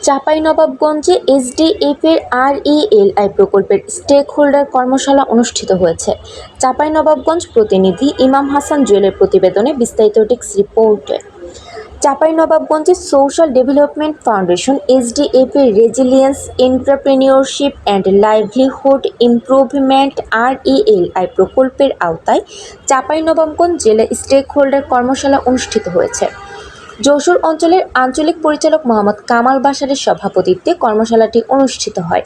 চাঁপাইনবাবগঞ্জে এসডিএফ-এর আরইএলআই প্রকল্পের stake holder কর্মশালা অনুষ্ঠিত হয়েছে। চাঁপাইনবাবগঞ্জ প্রতিনিধি ইমাম হাসান জুয়েলের প্রতিবেদনে বিস্তারিত টেক্সট রিপোর্টে। চাঁপাইনবাবগঞ্জে সোশ্যাল ডেভেলপমেন্ট ফাউন্ডেশন এসডিএফ-এর resilience entrepreneurship and livelihood improvement RELI প্রকল্পের আওতায় চাঁপাইনবাবগঞ্জ জেলা স্টেক হোল্ডার কর্মশালা অনুষ্ঠিত হয়েছে। যশোর অঞ্চলের আঞ্চলিক পরিচালক মোহাম্মদ কামাল বাশারের সভাপতিত্বে কর্মশালাটি অনুষ্ঠিত হয়।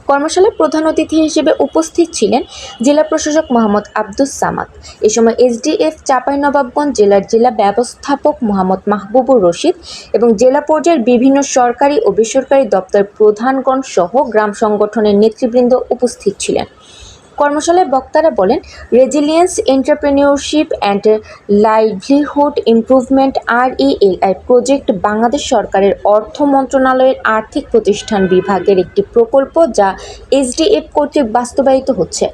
কর্মশালায় প্রধান অতিথি হিসেবে উপস্থিত ছিলেন জেলা প্রশাসক মোহাম্মদ আব্দুস সামাদ। এ সময় এসডিএফ চাঁপাইনবাবগঞ্জ জেলার জেলা ব্যবস্থাপক মোহাম্মদ মাহবুবুর রশিদ এবং জেলা পর্যায়ের বিভিন্ন সরকারি ও বেসরকারি দপ্তর প্রধানগণ সহ গ্রাম সংগঠনের নেতৃবৃন্দ উপস্থিত ছিলেন। কর্মশালায় বক্তারা বলেন, resilience entrepreneurship and livelihood improvement RELI project Bangladesh সরকারের অর্থ মন্ত্রণালয়ের আর্থিক প্রতিষ্ঠান বিভাগের একটি প্রকল্প যা এসডিএফ কর্তৃক বাস্তবায়িত হচ্ছে।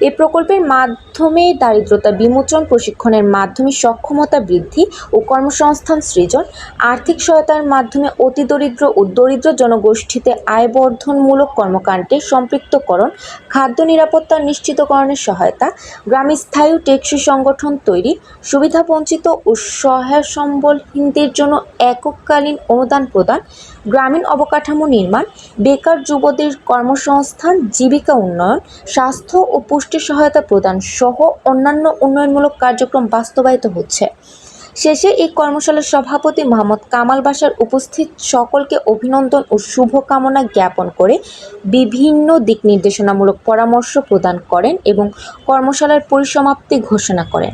এই প্রকল্পের মাধ্যমে দারিদ্রতা বিমোচন, প্রশিক্ষণের মাধ্যমে সক্ষমতা বৃদ্ধি ও কর্মসংস্থান সৃজন, আর্থিক সহায়তার মাধ্যমে অতি দরিদ্র ও দরিদ্র জনগোষ্ঠীতে আয়বর্ধনমূলক কর্মকাণ্ডে সম্পৃক্তকরণ, খাদ্য নিরাপত্তা নিশ্চিতকরণের সহায়তা, গ্রামে স্থায়ী ও টেকসই সংগঠন তৈরি, সুবিধাবঞ্চিত ও সহায়সম্বলহীনদের জন্য এককালীন অনুদান প্রদান, গ্রামীণ অবকাঠামো নির্মাণ, বেকার যুবদের কর্মসংস্থান, জীবিকা উন্নয়ন, স্বাস্থ্য ও পুষ্টি সহায়তা প্রদান সহ অন্যান্য উন্নয়নমূলক কার্যক্রম বাস্তবায়িত হচ্ছে। শেষে এই কর্মশালার সভাপতি মোহাম্মদ কামাল বাশার উপস্থিত সকলকে অভিনন্দন ও শুভকামনা জ্ঞাপন করে বিভিন্ন দিক নির্দেশনামূলক পরামর্শ প্রদান করেন এবং কর্মশালার পরিসমাপ্তি ঘোষণা করেন।